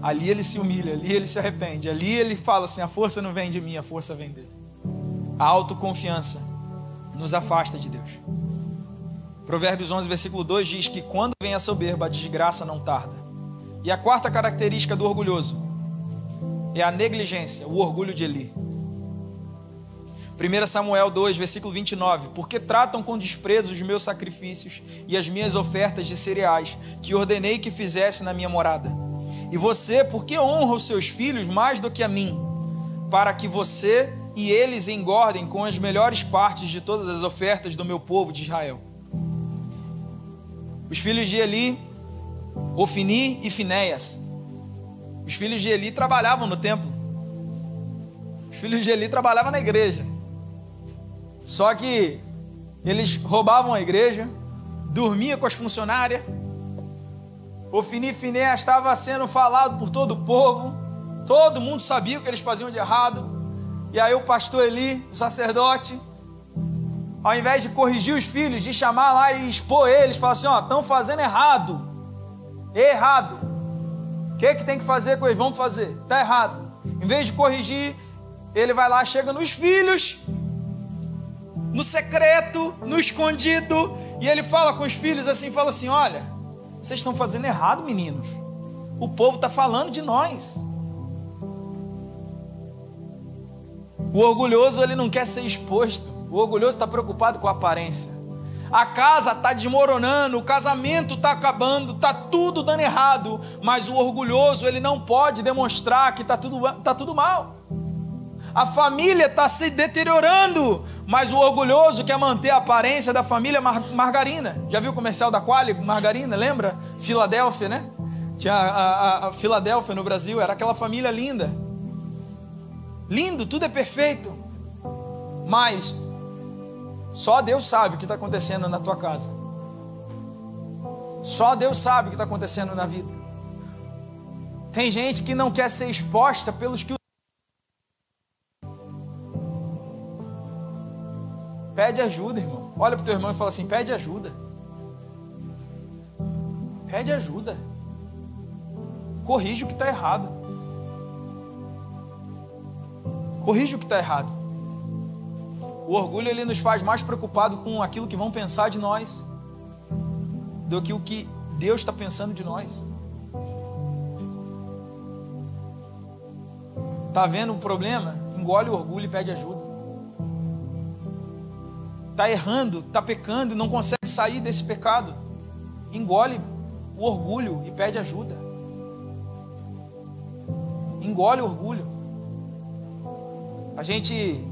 Speaker 1: Ali ele se humilha, ali ele se arrepende. Ali ele fala assim, a força não vem de mim, a força vem dele. A autoconfiança nos afasta de Deus. Provérbios 11, versículo 2 diz que quando vem a soberba, a desgraça não tarda. E a quarta característica do orgulhoso é a negligência, o orgulho de Eli. 1 Samuel 2, versículo 29. Porque tratam com desprezo os meus sacrifícios e as minhas ofertas de cereais, que ordenei que fizesse na minha morada. E você, por que honra os seus filhos mais do que a mim? Para que você e eles engordem com as melhores partes de todas as ofertas do meu povo de Israel. Os filhos de Eli, Ofni e Finéias. Os filhos de Eli trabalhavam no templo. Os filhos de Eli trabalhavam na igreja. Só que eles roubavam a igreja, dormiam com as funcionárias. Ofni e Finéias estava sendo falado por todo o povo. Todo mundo sabia o que eles faziam de errado. E aí o pastor Eli, o sacerdote, ao invés de corrigir os filhos, de chamar lá e expor eles, fala assim, ó, estão fazendo errado. Errado. O que tem que fazer com eles? Vamos fazer. Está errado. Em vez de corrigir, ele vai lá, chega nos filhos, no secreto, no escondido, e ele fala com os filhos assim, fala assim, olha, vocês estão fazendo errado, meninos. O povo está falando de nós. O orgulhoso, ele não quer ser exposto. O orgulhoso está preocupado com a aparência. A casa está desmoronando, o casamento está acabando, está tudo dando errado. Mas o orgulhoso, ele não pode demonstrar que está tudo mal. A família está se deteriorando, mas o orgulhoso quer manter a aparência da família margarina. Já viu o comercial da Qualy, margarina, lembra? Filadélfia, né? Tinha a Filadélfia no Brasil, era aquela família linda. Lindo, tudo é perfeito. Mas só Deus sabe o que está acontecendo na tua casa. Só Deus sabe o que está acontecendo na vida. Tem gente que não quer ser exposta pelos que... Pede ajuda, irmão. Olha para o teu irmão e fala assim, pede ajuda. Pede ajuda. Corrige o que está errado. Corrige o que está errado. O orgulho, ele nos faz mais preocupado com aquilo que vão pensar de nós do que o que Deus está pensando de nós. Está vendo um problema? Engole o orgulho e pede ajuda. Está errando, está pecando e não consegue sair desse pecado. Engole o orgulho e pede ajuda. Engole o orgulho. A gente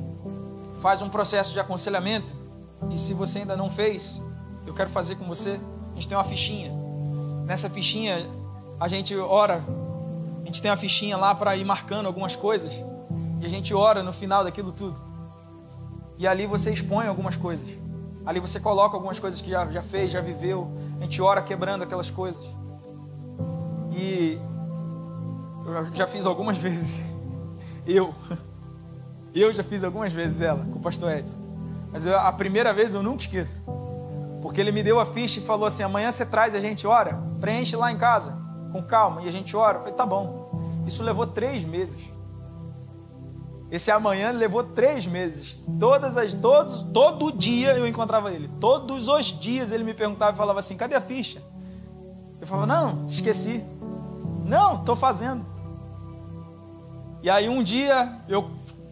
Speaker 1: faz um processo de aconselhamento, e se você ainda não fez, eu quero fazer com você. A gente tem uma fichinha. Nessa fichinha a gente ora. A gente tem uma fichinha lá para ir marcando algumas coisas, e a gente ora no final daquilo tudo. E ali você expõe algumas coisas. Ali você coloca algumas coisas que já fez, já viveu. A gente ora quebrando aquelas coisas. E eu já fiz algumas vezes. Eu já fiz algumas vezes ela com o pastor Edson. Mas a primeira vez eu nunca esqueço. Porque ele me deu a ficha e falou assim: amanhã você traz, a gente ora, preenche lá em casa, com calma, e a gente ora. Eu falei, tá bom. Isso levou 3 meses. Esse amanhã levou 3 meses. Todo dia eu encontrava ele. Todos os dias ele me perguntava e falava assim: cadê a ficha? Eu falava: não, esqueci. Não, estou fazendo. E aí um dia,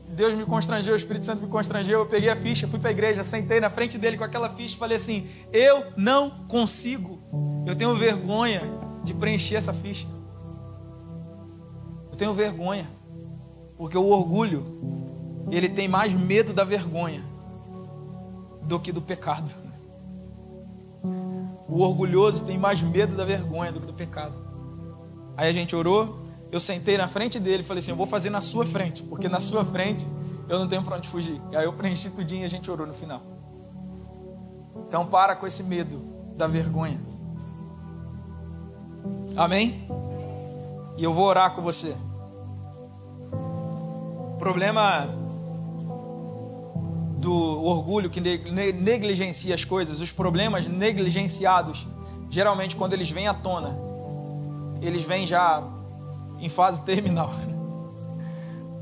Speaker 1: Deus me constrangeu, o Espírito Santo me constrangeu, eu peguei a ficha, fui para a igreja, sentei na frente dele com aquela ficha e falei assim: eu não consigo. Eu tenho vergonha de preencher essa ficha. Eu tenho vergonha. Porque o orgulho, ele tem mais medo da vergonha do que do pecado. O orgulhoso tem mais medo da vergonha do que do pecado. Aí a gente orou, eu sentei na frente dele e falei assim: eu vou fazer na sua frente, porque na sua frente eu não tenho para onde fugir. E aí eu preenchi tudinho e a gente orou no final. Então para com esse medo da vergonha. Amém? E eu vou orar com você. O problema do orgulho que negligencia as coisas, os problemas negligenciados, geralmente quando eles vêm à tona, eles vêm já em fase terminal.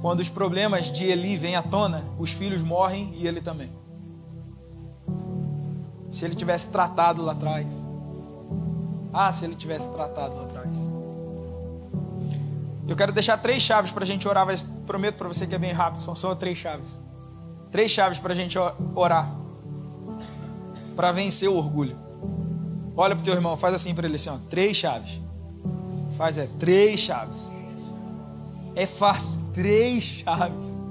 Speaker 1: Quando os problemas de Eli vêm à tona, os filhos morrem e ele também. Se ele tivesse tratado lá atrás. Se ele tivesse tratado lá atrás. Eu quero deixar 3 chaves para a gente orar, mas prometo para você que é bem rápido, são só 3 chaves. 3 chaves para a gente orar, para vencer o orgulho. Olha para o teu irmão, faz assim para ele assim, 3 chaves. Faz 3 chaves. É fácil, 3 chaves.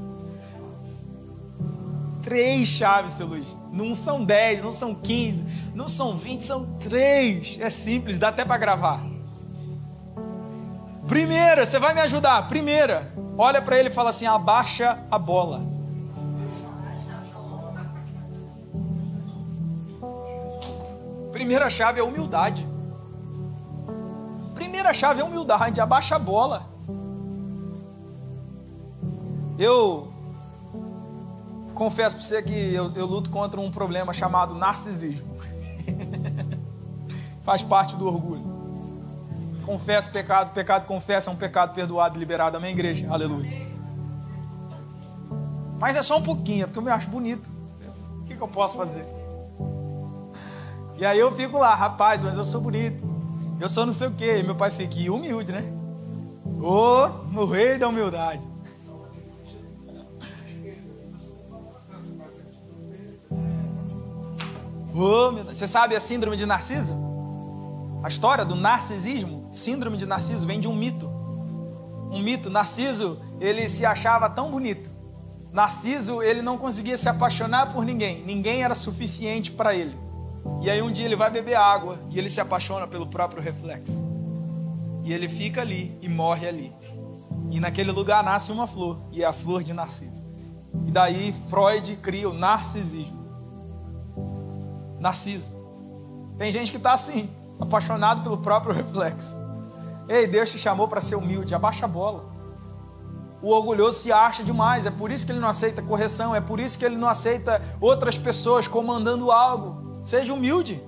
Speaker 1: 3 chaves, seu Luiz. Não são 10, não são 15, não são 20, são 3. É simples, dá até para gravar. Primeira, você vai me ajudar. Primeira, olha para ele e fala assim: abaixa a bola. Primeira chave é humildade. Primeira chave é humildade, abaixa a bola. Eu confesso para você que eu luto contra um problema chamado narcisismo. Faz parte do orgulho. Confesso pecado, pecado confessa é um pecado perdoado e liberado. Amém, igreja? Aleluia. Mas é só um pouquinho, porque eu me acho bonito. O que eu posso fazer? E aí eu fico lá: rapaz, mas eu sou bonito, eu sou não sei o quê. E meu pai fica: e humilde, né? No rei da humildade. Você sabe a síndrome de Narciso? A história do narcisismo, síndrome de Narciso, vem de um mito. Narciso, ele se achava tão bonito. Narciso, ele não conseguia se apaixonar por ninguém. Ninguém era suficiente para ele. E aí um dia ele vai beber água e ele se apaixona pelo próprio reflexo. E ele fica ali e morre ali. E naquele lugar nasce uma flor, e é a flor de Narciso. E daí Freud cria o narcisismo. Narciso. Tem gente que está assim, apaixonado pelo próprio reflexo. Ei, Deus te chamou para ser humilde, abaixa a bola. O orgulhoso se acha demais, é por isso que ele não aceita correção, é por isso que ele não aceita outras pessoas comandando algo. Seja humilde.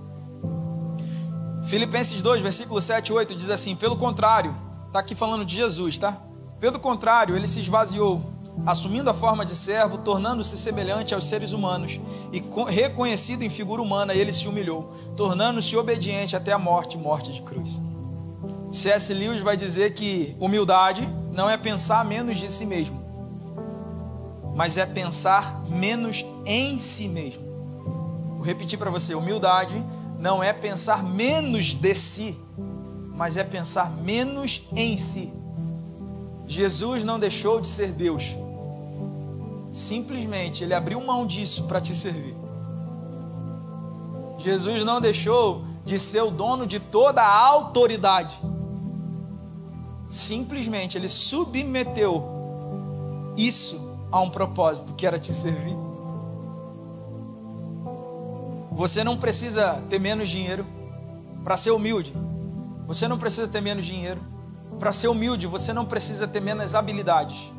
Speaker 1: Filipenses 2, versículo 7 e 8 diz assim: pelo contrário, está aqui falando de Jesus, tá? Pelo contrário, ele se esvaziou, assumindo a forma de servo, tornando-se semelhante aos seres humanos, e reconhecido em figura humana, ele se humilhou, tornando-se obediente até a morte, morte de cruz. C.S. Lewis vai dizer que humildade não é pensar menos de si mesmo, mas é pensar menos em si mesmo. Vou repetir para você: humildade não é pensar menos de si, mas é pensar menos em si. Jesus não deixou de ser Deus, simplesmente ele abriu mão disso para te servir. Jesus não deixou de ser o dono de toda a autoridade, simplesmente ele submeteu isso a um propósito, que era te servir. Você não precisa ter menos dinheiro para ser humilde. Você não precisa ter menos dinheiro para ser humilde. Você não precisa ter menos habilidades.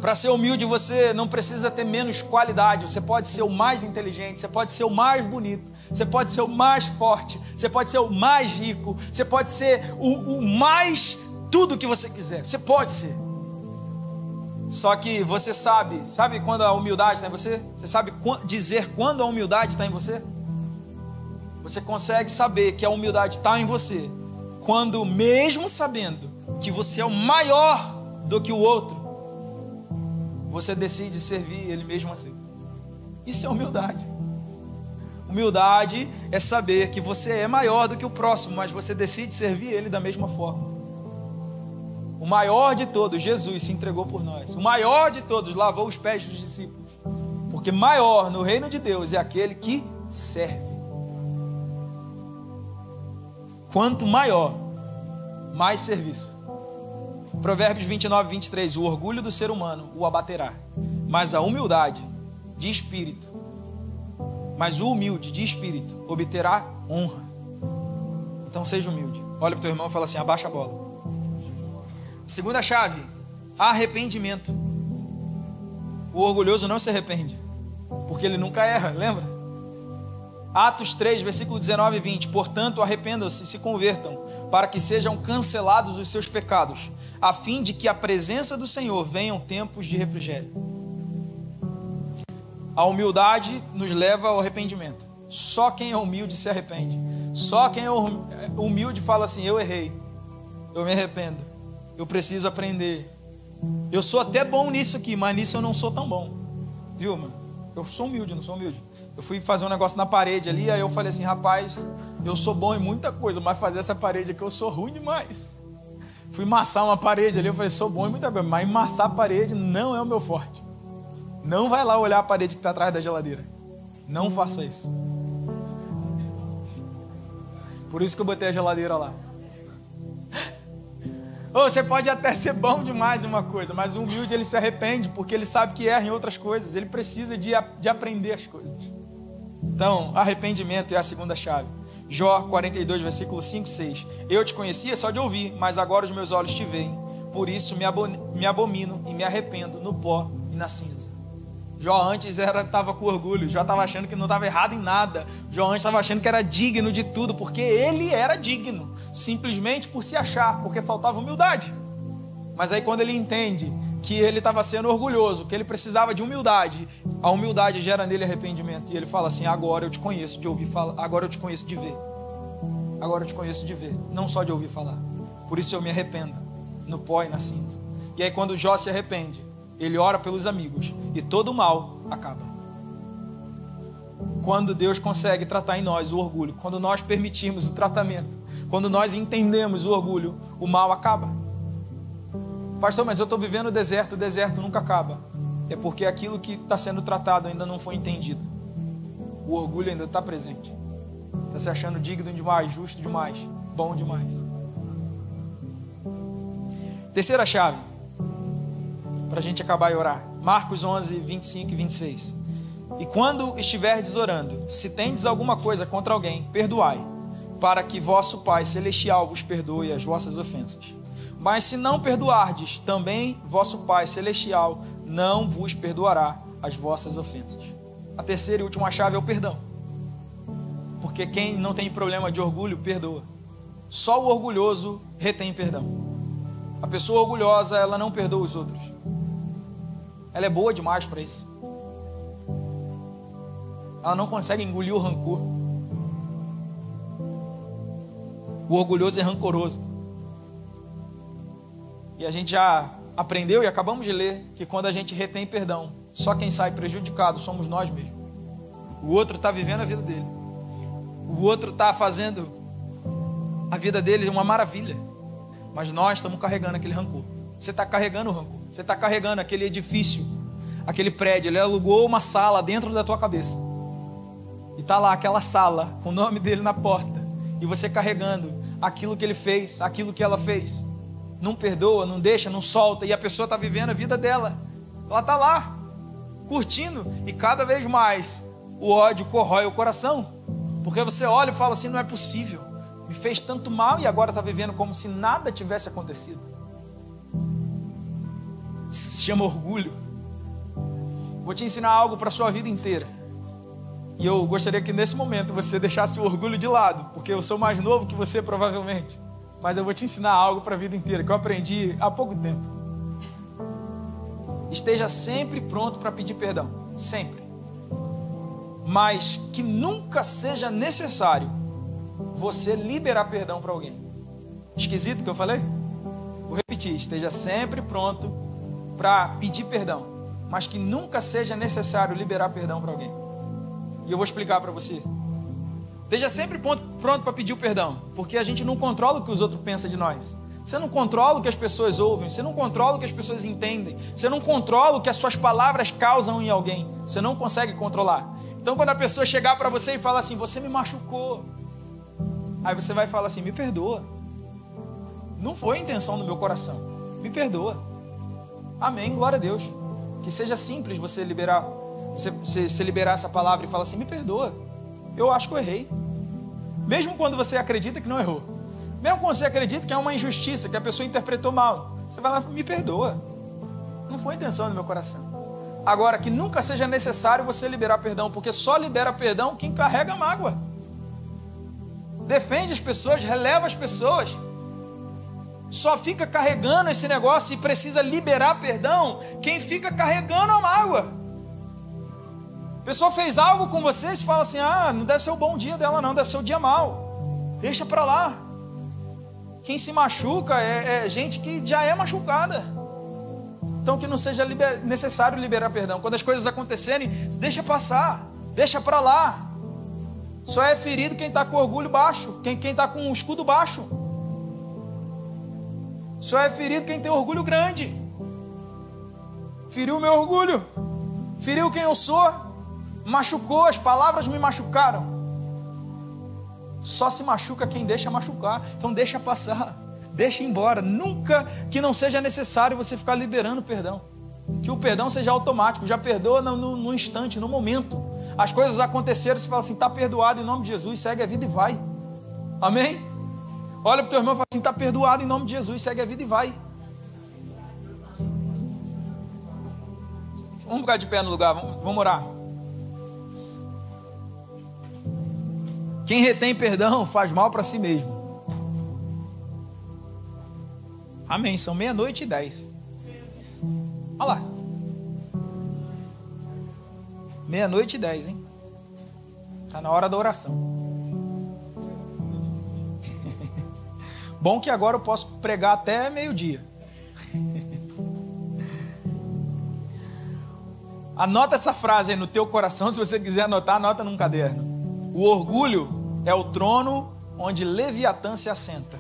Speaker 1: Para ser humilde, você não precisa ter menos qualidade. Você pode ser o mais inteligente, você pode ser o mais bonito, você pode ser o mais forte, você pode ser o mais rico, você pode ser o mais tudo que você quiser. Você pode ser. Só que você sabe quando a humildade está em você? Você sabe dizer quando a humildade está em você? Você consegue saber que a humildade está em você quando, mesmo sabendo que você é o maior do que o outro, você decide servir ele mesmo assim. Isso é humildade. Humildade é saber que você é maior do que o próximo, mas você decide servir ele da mesma forma. O maior de todos, Jesus, se entregou por nós. O maior de todos lavou os pés dos discípulos. Porque maior no reino de Deus é aquele que serve. Quanto maior, mais serviço. Provérbios 29, 23. O orgulho do ser humano o abaterá, mas a humildade de espírito, mas o humilde de espírito obterá honra. Então seja humilde. Olha para o teu irmão e fala assim: abaixa a bola. Segunda chave: arrependimento. O orgulhoso não se arrepende, porque ele nunca erra, lembra? Atos 3, versículo 19 e 20. Portanto, arrependam-se e se convertam, para que sejam cancelados os seus pecados, a fim de que a presença do Senhor venham tempos de refrigério. A humildade nos leva ao arrependimento. Só quem é humilde se arrepende. Só quem é humilde fala assim: eu errei, eu me arrependo, eu preciso aprender. Eu sou até bom nisso aqui, mas nisso eu não sou tão bom. Viu, mano? Eu sou humilde, não sou humilde. Eu fui fazer um negócio na parede ali, aí eu falei assim: rapaz, eu sou bom em muita coisa, mas fazer essa parede aqui eu sou ruim demais. Fui massar uma parede ali, eu falei: sou bom em muita coisa, mas massar a parede não é o meu forte. Não vai lá olhar a parede que está atrás da geladeira. Não faça isso. Por isso que eu botei a geladeira lá. Você pode até ser bom demais em uma coisa, mas o humilde ele se arrepende, porque ele sabe que erra em outras coisas. Ele precisa de aprender as coisas. Então, arrependimento é a segunda chave. Jó 42, versículo 5 e 6. Eu te conhecia só de ouvir, mas agora os meus olhos te veem. Por isso me abomino e me arrependo no pó e na cinza. Jó antes estava com orgulho. Jó estava achando que não estava errado em nada. Jó antes estava achando que era digno de tudo, porque ele era digno, simplesmente por se achar, porque faltava humildade. Mas aí quando ele entende que ele estava sendo orgulhoso, que ele precisava de humildade, a humildade gera nele arrependimento. E ele fala assim: agora eu te conheço de ouvir falar, agora eu te conheço de ver. Agora eu te conheço de ver, não só de ouvir falar. Por isso eu me arrependo no pó e na cinza. E aí quando Jó se arrepende, ele ora pelos amigos e todo o mal acaba. Quando Deus consegue tratar em nós o orgulho, quando nós permitimos o tratamento, quando nós entendemos o orgulho, o mal acaba. Pastor, mas eu estou vivendo o deserto nunca acaba. É porque aquilo que está sendo tratado ainda não foi entendido. O orgulho ainda está presente. Está se achando digno demais, justo demais, bom demais. Terceira chave, para a gente acabar e orar. Marcos 11, 25 e 26. E quando estiverdes orando, se tendes alguma coisa contra alguém, perdoai, para que vosso Pai Celestial vos perdoe as vossas ofensas. Mas se não perdoardes, também vosso Pai Celestial não vos perdoará as vossas ofensas. A terceira e última chave é o perdão. Porque quem não tem problema de orgulho, perdoa. Só o orgulhoso retém perdão. A pessoa orgulhosa, ela não perdoa os outros. Ela é boa demais para isso. Ela não consegue engolir o rancor. O orgulhoso é rancoroso. E a gente já aprendeu e acabamos de ler que quando a gente retém perdão, só quem sai prejudicado somos nós mesmos. O outro está vivendo a vida dele. O outro está fazendo a vida dele uma maravilha. Mas nós estamos carregando aquele rancor. Você está carregando o rancor. Você está carregando aquele edifício, aquele prédio. Ele alugou uma sala dentro da tua cabeça. E está lá aquela sala com o nome dele na porta. E você carregando aquilo que ele fez, aquilo que ela fez. Não perdoa, não deixa, não solta. E a pessoa está vivendo a vida dela. Ela está lá, curtindo. E cada vez mais o ódio corrói o coração. Porque você olha e fala assim, não é possível. Me fez tanto mal e agora está vivendo como se nada tivesse acontecido. Isso se chama orgulho. Vou te ensinar algo para a sua vida inteira. E eu gostaria que nesse momento você deixasse o orgulho de lado, porque eu sou mais novo que você provavelmente. Mas eu vou te ensinar algo para a vida inteira, que eu aprendi há pouco tempo. Esteja sempre pronto para pedir perdão. Sempre. Mas que nunca seja necessário você liberar perdão para alguém. Esquisito que eu falei? Vou repetir. Esteja sempre pronto para pedir perdão. Mas que nunca seja necessário liberar perdão para alguém. E eu vou explicar para você. Esteja sempre pronto para pedir o perdão, porque a gente não controla o que os outros pensam de nós. Você não controla o que as pessoas ouvem, você não controla o que as pessoas entendem, você não controla o que as suas palavras causam em alguém, você não consegue controlar. Então quando a pessoa chegar para você e falar assim, você me machucou, aí você vai falar assim, me perdoa. Não foi a intenção do meu coração, me perdoa. Amém, glória a Deus. Que seja simples você liberar, você liberar essa palavra e falar assim, me perdoa. Eu acho que eu errei. Mesmo quando você acredita que não errou. Mesmo quando você acredita que é uma injustiça, que a pessoa interpretou mal. Você vai lá e me perdoa. Não foi a intenção do meu coração. Agora, que nunca seja necessário você liberar perdão, porque só libera perdão quem carrega a mágoa. Defende as pessoas, releva as pessoas. Só fica carregando esse negócio e precisa liberar perdão quem fica carregando a mágoa. A pessoa fez algo com você e você fala assim, não deve ser o bom dia dela não, deve ser o dia mau. Deixa pra lá. Quem se machuca é gente que já é machucada. Então que não seja necessário liberar perdão. Quando as coisas acontecerem, deixa passar, deixa pra lá. Só é ferido quem está com orgulho baixo, quem está com o escudo baixo. Só é ferido quem tem orgulho grande. Feriu meu orgulho, feriu quem eu sou. Machucou, as palavras me machucaram. Só se machuca quem deixa machucar. Então deixa passar, deixa ir embora. Nunca que não seja necessário você ficar liberando perdão. Que o perdão seja automático. Já perdoa no instante, no momento. As coisas aconteceram, você fala assim, está perdoado em nome de Jesus, segue a vida e vai. Amém? Olha para o teu irmão e fala assim, está perdoado em nome de Jesus, segue a vida e vai. Vamos ficar de pé no lugar, vamos orar. Quem retém perdão faz mal para si mesmo. Amém, são 00:10. Olha lá. 00:10, hein? Está na hora da oração. Bom que agora eu posso pregar até 12:00. Anota essa frase aí no teu coração, se você quiser anotar, anota num caderno. O orgulho é o trono onde Leviatã se assenta,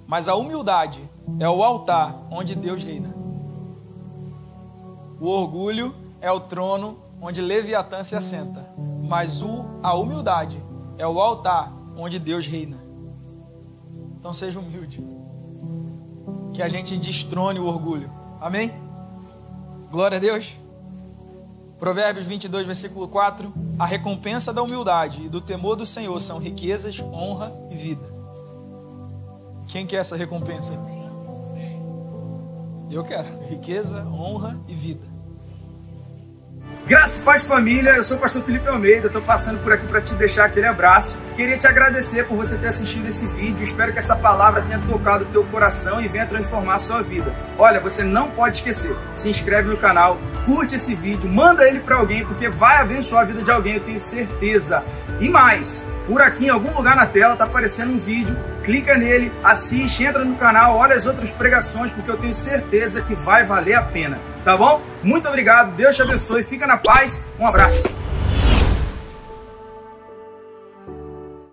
Speaker 1: mas a humildade é o altar onde Deus reina. O orgulho é o trono onde Leviatã se assenta, mas a humildade é o altar onde Deus reina. Então seja humilde, que a gente destrone o orgulho. Amém? Glória a Deus. Provérbios 22, versículo 4. A recompensa da humildade e do temor do Senhor são riquezas, honra e vida. Quem quer essa recompensa? Eu quero. Riqueza, honra e vida. Graça e paz, família, eu sou o pastor Felipe Almeida, estou passando por aqui para te deixar aquele abraço. Queria te agradecer por você ter assistido esse vídeo, espero que essa palavra tenha tocado o teu coração e venha transformar a sua vida. Olha, você não pode esquecer, se inscreve no canal, curte esse vídeo, manda ele para alguém, porque vai abençoar a vida de alguém, eu tenho certeza. E mais, por aqui em algum lugar na tela está aparecendo um vídeo, clica nele, assiste, entra no canal, olha as outras pregações, porque eu tenho certeza que vai valer a pena, tá bom? Muito obrigado, Deus te abençoe, fica na paz, um abraço.